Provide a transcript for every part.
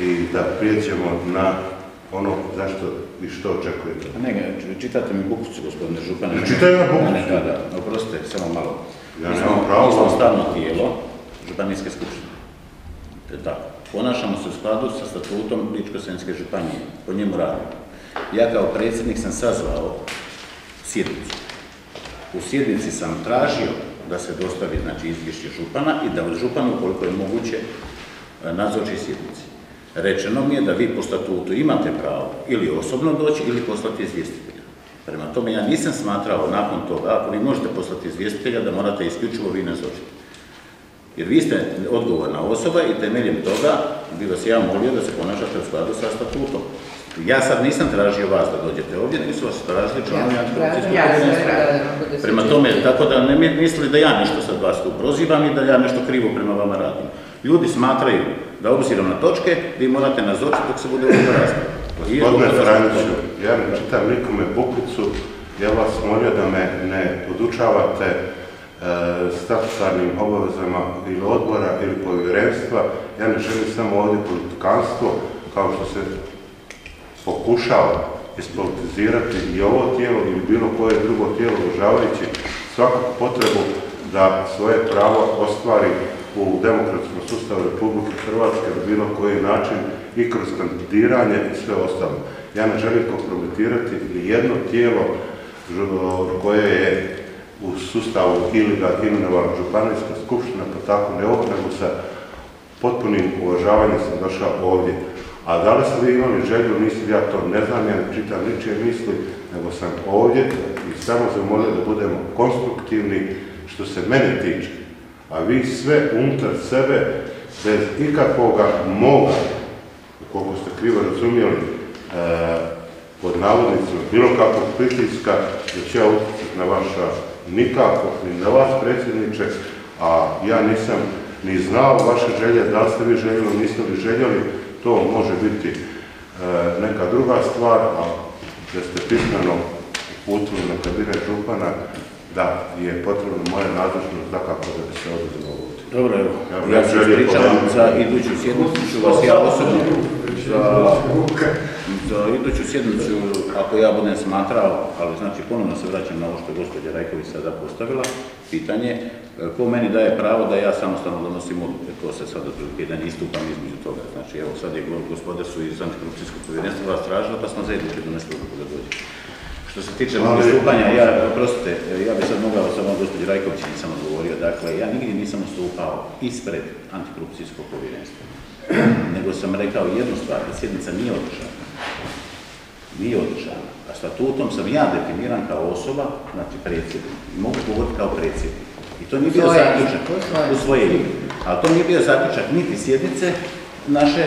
i da prijeđemo na ono zašto i što očekujete. Ne, čitate mi Bukovcu, gospodine župane. Ne čitaj na Bukovcu? Da, oprostite, samo malo. Ja nemam pravo. Mi smo stalno tijelo županijske skupštine. Tako. Ponašamo se u skladu sa statutom Ličko-senjske županije. Po njemu radimo. Ja kao predsjednik sam sazvao sjednicu. U sjednici sam tražio da se dostavi izvješće župana i da župan, ukoliko je moguće, nazoči sjednici. Rečeno mi je da vi po statutu imate pravo ili osobno doći ili poslati izvjestitelja. Prema tome ja nisam smatrao nakon toga, ako vi možete poslati izvjestitelja, da morate isključivo vi nazočiti. Jer vi ste odgovorna osoba i temeljem toga bi vas ja molio da se ponašate u skladu sa statutom. Ja sad nisam tražio vas da dođete ovdje, nego su vas tražili članovi antikorupcijskog povjerenstva. Prema tome, tako da ne misli da ja nešto sad vas tu prozivam i da ja nešto krivo prema vama radim. Ljudi smatraju da obzirom na točke, vi morate nazočiti dok se bude ovdje rasprava. Gospodine Franjiću, ja ne čitam nikome Bukovcu, ja vas molio da me ne podučavate statutarnim obavezama ili odbora ili povjerenstva. Ja ne želim samo ovdje politikanstvo, kao što se pokušava ispolitizirati i ovo tijelo ili bilo koje drugo tijelo, uvažavajući svakako potrebu da svoje pravo ostvari u demokratskom sustavu Republike Hrvatske na bilo koji način i kroz kandidiranje i sve ostalo. Ja ne želim kompromitirati ni jedno tijelo koje je u sustavu ili ga imenovala županijska skupština, pa tako ne ovo, nego sa potpunim uvažavanjem sam došao ovdje. A da li ste vi imali želju, mislim, ja to ne znam, ja ne čitam ničije misli, nego sam ovdje i samo zamolio da budemo konstruktivni što se mene tiče. A vi sve unutar sebe, bez ikakvoga moga, koliko ste krivo razumjeli, pod navodnicima, bilo kakvog pritiska, da će ja utjecati na vaša nikako, ni na vas predsjedniče, a ja nisam ni znao vaše želje, da li ste vi željeli, niste li željeli, to može biti neka druga stvar, a da ste pismeno uputili na kabinet župana, da je potrebno moja nazočnost dakako da bi se oduzelo ovdje. Dobro, evo, ja se ispričavam za iduću sjednicu, ću vas ja osobno za iduću sjednicu, ako ja budem smatrao, ali znači ponovno se vraćam na ovo što je gospođa Rajković sada postavila, pitanje, ko meni daje pravo da ja samostalno donosim odluke, to se sad otprilike da ne istupam između toga. Znači, evo sad je gospoda su iz antikorupcijskog povjerenstva vas tražila, pa smo zajednički donesli odluku da dođe. Što se tiče nastupanja, oprostite, ja bi sad mogao samo gospođi Rajković nisam odgovorio, dakle, ja nigdje nisam nastupao ispred antikorupcijskog povjerenstva, nego sam rekao jednu stvar, da sjednica nije održana. Nije održana. A statutom sam ja definiran kao osoba, znači predsjednik, i mogu govoriti kao predsjednik. I to nije bio zaključak u svoje ime. Ali to nije bio zaključak niti sjednice naše,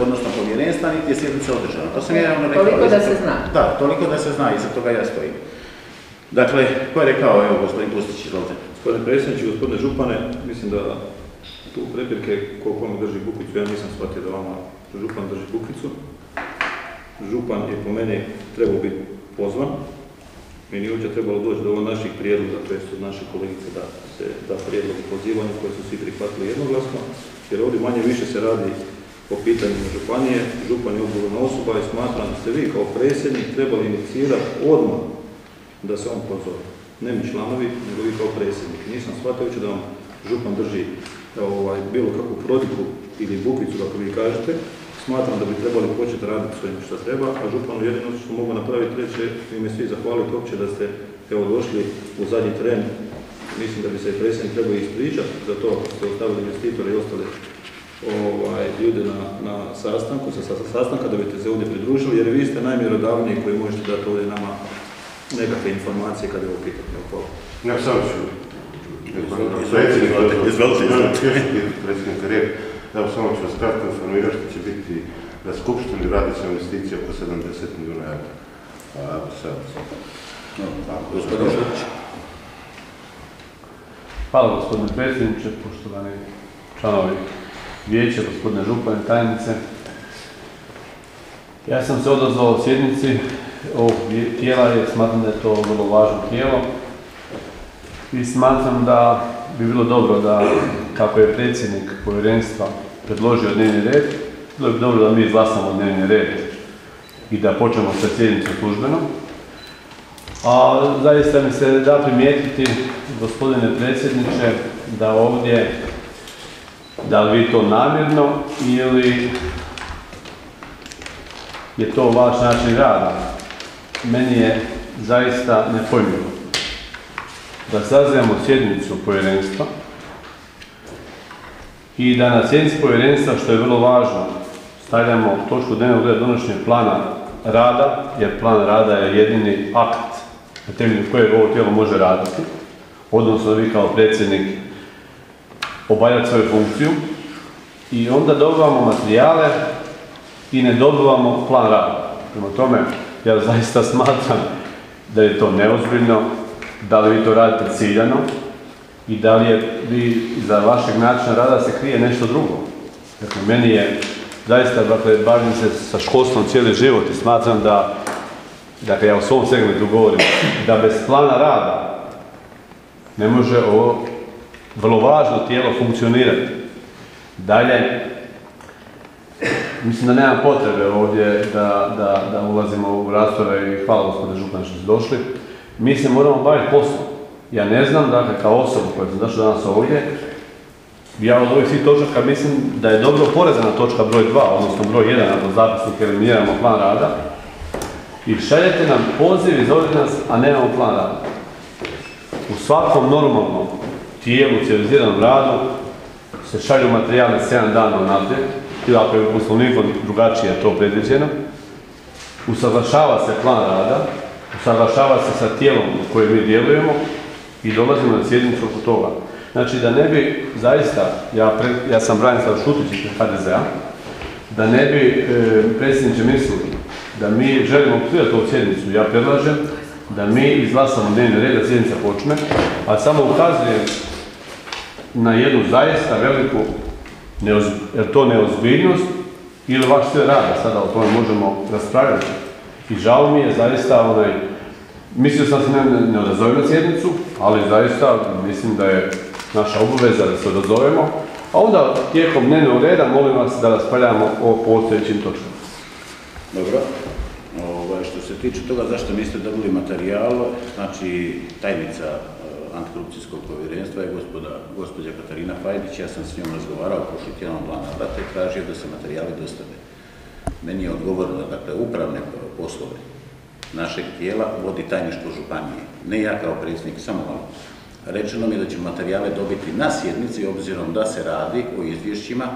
odnosno povjerenstva, niti je sjednica održana. To sam ja javno rekao. Toliko da se zna. Da, toliko da se zna, iza toga ja stojim. Dakle, ko je rekao, evo, gospodin Pustić, izvolite. Gospodine predsjedniče, gospodine župane, mislim da tu prepirke koliko vam drži Bukicu, ja nisam shvatio da vama župan drži Bukicu. Župan je po meni trebao biti pozvan. Meni je uopće trebalo doći do naših prijedloga, to je od naše kolegice da se da prijedlog pozivanja koje su svi prihvatili jednoglasno, jer ovdje manje više se radi o pitanjima županije. Župan je odgovorna osoba i smatram da ste vi kao predsjednik trebali inicirati odmah da se on pozove. Ne mi članovi, nego vi kao predsjednik. Nisam shvatio da vam župan drži bilo kakvu prodiku ili Bukicu, kako vi kažete. Smatram da bi trebali početi raditi svojim što treba, a županu jedino što mogu napraviti reći, ime svi zahvaliti uopće da ste došli u zadnji tren. Mislim da bi se predsjednik trebao ispričati za to što ste ostavili investitore i ostale ljude na sastanku, sa sastanka da biste se ovdje pridružili, jer vi ste najmjerodavniji koji možete dati ovdje nama nekakve informacije kada je ovo pitanje. Ja sam ću. Predsjednik Rijek. Evo, samo ću vas kratko informirati što će biti na skupštini, radi se o investiciji oko 70 milijuna eura. Hvala gospodine predsjedniče, poštovani članovi vijeća, gospodine župane, tajnice. Ja sam se odazvao sjednici ovog tijela jer smatram da je to vrlo važno tijelo i smatram da bi bilo dobro da, kako je predsjednik povjerenstva predložio dnevni red, bilo bi dobro da mi izglasamo dnevni red i da počnemo sa sjednicom službeno. A zaista mi se da primijetiti, gospodine predsjedniče, da ovdje, da li vi to namjerno ili je to vaš način rada, meni je zaista nepojmljivo da sazivamo sjednicu povjerenstva i da na sjednici povjerenstva, što je vrlo važno, stavljamo točku dnevnog reda donošenja plana rada, jer plan rada je jedini akt na temelju kojeg ovo tijelo može raditi, odnosno vi kao predsjednik obavljati svoju funkciju, i onda dobivamo materijale i ne dobivamo plan rada. Prema tome, ja zaista smatram da je to neozbiljno, da li vi to radite ciljano i da li je vi za vašeg načina rada se krije nešto drugo. Dakle, meni je zaista, dakle, bavim se sa školstvom cijeli život i smatram da, dakle, ja u svom segmentu govorim, da bez plana rada ne može ovo vrlo važno tijelo funkcionirati. Dalje, mislim da nema potrebe ovdje da ulazimo u rasprave i hvala gospodine župane što ste došli. Mi se moramo baviti poslom. Ja ne znam, dakle, kao osoba koja sam došla danas ovdje, ja od ovih svih točaka mislim da je dobro porezana točka broj 2, odnosno broj 1, ako zapisnik eliminiramo plan rada, i šaljete nam poziv iz ovdje nas, a nemamo plan rada. U svakom normalnom tijelu, civiliziranom radu, se šalju materijale 7 dana unaprijed, ili ako je u poslovniku drugačije to predviđeno, usaglašava se plan rada, usaglašava se sa tijelom u kojem mi djelujemo i dolazimo na sjednicu oko toga. Znači da ne bi zaista, ja sam Branislav Šutić iz HDZ-a, da ne bi predsjedniče mislili da mi želimo ukidati ovu sjednicu, ja predlažem da mi izglasamo dnevni red da sjednica počne, a samo ukazujem na jednu zaista veliku, jer to neozbiljnost ili vaš stil rada, sada o tome možemo raspravljati. I žao mi je zaista, mislio sam se ne odazovem na sjednicu, ali zaista mislim da je naša obaveza da se odazovemo, a onda tijekom dnevnog reda molim vas da raspravljamo o postojećim točkama. Dobro. Što se tiče toga zašto niste dobili materijal, znači tajnica antikorupcijskog povjerenstva je gospođa Katarina Fajdić, ja sam s njom razgovarao prošli tjedan plana rada i tražio da se materijali dostave. Meni je odgovoreno, dakle, upravne poslove našeg tijela vodi tajništvo županije, ne ja kao predsjednik, samo malo. Rečeno mi je da ćemo materijale dobiti na sjednici, obzirom da se radi o izvješćima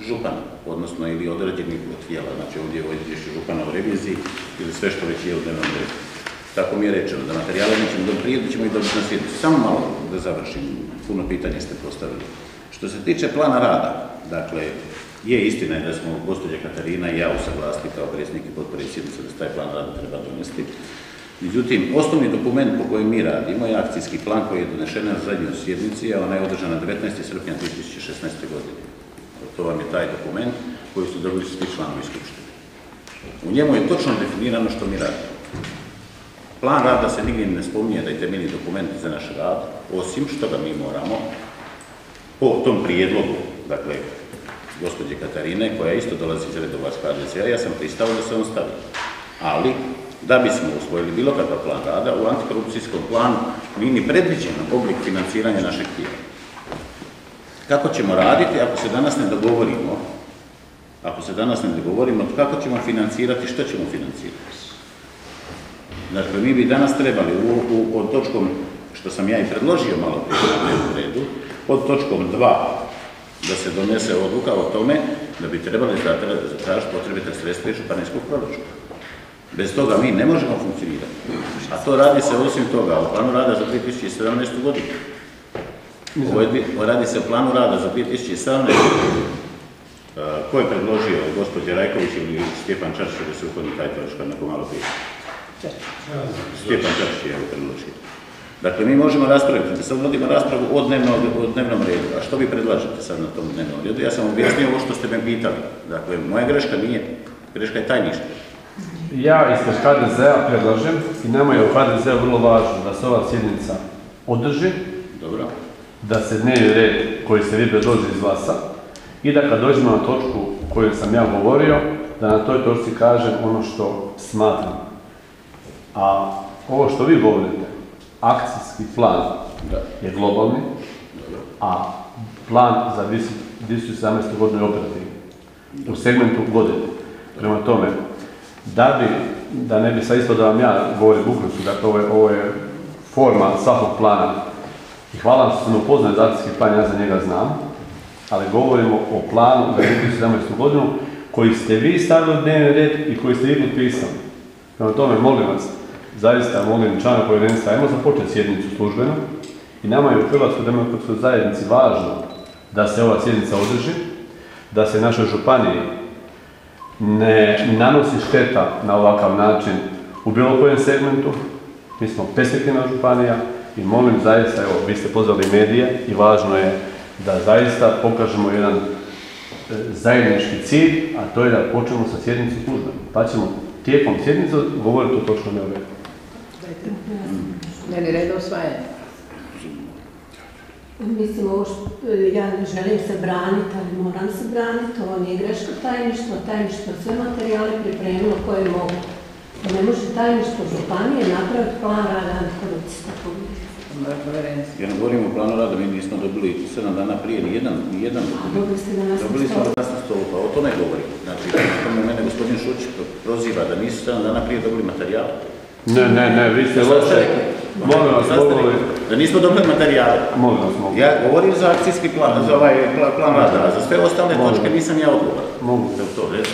župana, odnosno ili određenih tijela, znači ovdje je ovo izvješće župana o reviziji ili sve što već je u dnevnom redu. Tako mi je rečeno, da materijale nećemo dobiti prije, da ćemo ih dobiti na sjednici. Samo malo da završim, puno pitanja ste postavili. Što se tiče plana rada, dakle, je istina je da smo gospođa Katarina i ja usaglasili kao predsjednik i potpredsjednica da se taj plan rada treba donesti. Međutim, osnovni dokument po kojem mi radimo je akcijski plan koji je donešen na zadnjoj sjednici, a ona je održana 19. srpnja 2016. godine. To vam je taj dokument koji su dobili svi članovi skupštine. U njemu je točno definirano što mi radimo. Plan rada se nigdje ne spominje da je temeljni dokument za naš rad, osim što ga mi moramo po tom prijedlogu, dakle, gospođe Katarine, koja isto dolazi iz redova HDZ-a, ja sam pristao da se on stavi. Ali, da bismo usvojili bilo kakav plan rada, u antikorupcijskom planu nije ni predviđeno oblik financiranja našeg tijela. Kako ćemo raditi ako se danas ne dogovorimo? Ako se danas ne dogovorimo, kako ćemo financirati, što ćemo financirati? Dakle, mi bi danas trebali od točkom, što sam ja i predložio malo prije na dnevnom redu, pod točkom 2, da se donese odluka o tome da bi trebali zatražiti potrebite sredstva iz županijskog proračuna. Bez toga mi ne možemo funkcionirati. A to radi se osim toga o planu rada za 2017. godinu. Radi se o planu rada za 2017. godinu. Ko je predložio, gospođa Rajković ili Stjepan Čačić, da se ukloni taj točka, neko malo prije? Stjepan Čačić je predložio. Dakle, mi možemo raspraviti, da sad vodimo raspravu o dnevnom redu. A što vi predlažete sad na tom dnevnom redu? Ja sam objasnio ovo što ste me pitali. Dakle, moja greška nije. Greška je tajništvo. Ja ispred HDZ-a predlažem i nama je u HDZ-u vrlo važno da se ova sjednica održi, da se dnevni red koji se vi predloži izglasa i da kad dođemo na točku o kojoj sam ja govorio, da na toj točci kažem ono što smatram. A ovo što vi govorite, akcijski plan je globalni, a plan za 2017. godinu je operativni. U segmentu godine. Prema tome, da ne bi sad isto da vam ja govorim Bukovcu, dakle ovo je forma svakog plana. I hvala vam što ste me upoznali za akcijski plan, ja za njega znam, ali govorimo o planu za 2017. godinu koji ste vi stavili u dnevni red i koji ste vi potpisali. Prema tome, molim vas, zaista molim člana povjerenstva, ajmo započeti sjednicu službeno i nama je u Hrvatskoj demokratskoj zajednici važno da se ova sjednica održi, da se našoj županiji ne nanosi šteta na ovakav način u bilo kojem segmentu. Mi smo perspektivna županija i molim zaista, evo, vi ste pozvali medije i važno je da zaista pokažemo jedan zajednički cilj, a to je da počnemo sa sjednicom službeno. Pa ćemo tijekom sjednice govoriti o točno ne ove. Dnevni red usvajanja. Mislim, ja ne želim se braniti, ali moram se braniti. Ovo nije greška tajništva. Tajništvo sve materijale pripremilo koje mogu. Ne može tajništvo županije napraviti plan rada antikorupcijskog povjerenstva. Ja ne govorim o planu rada, mi nismo dobili 7 dana prije nijedan dokument. Dobili ste danas na Dobili smo stolu. danas na stolu, pa o tome govorim. Znači, mene gospodin Šuć proziva da nisu 7 dana prije dobili materijal. Ne, vi ste loše. Molim vas, mogu li? Da nismo dobili materijale. Molim vas, mogu. Ja govorim za akcijski plan, za ovaj plan rada, a za sve ostale točke nisam ja odgovoran. Mogu. Da to reći.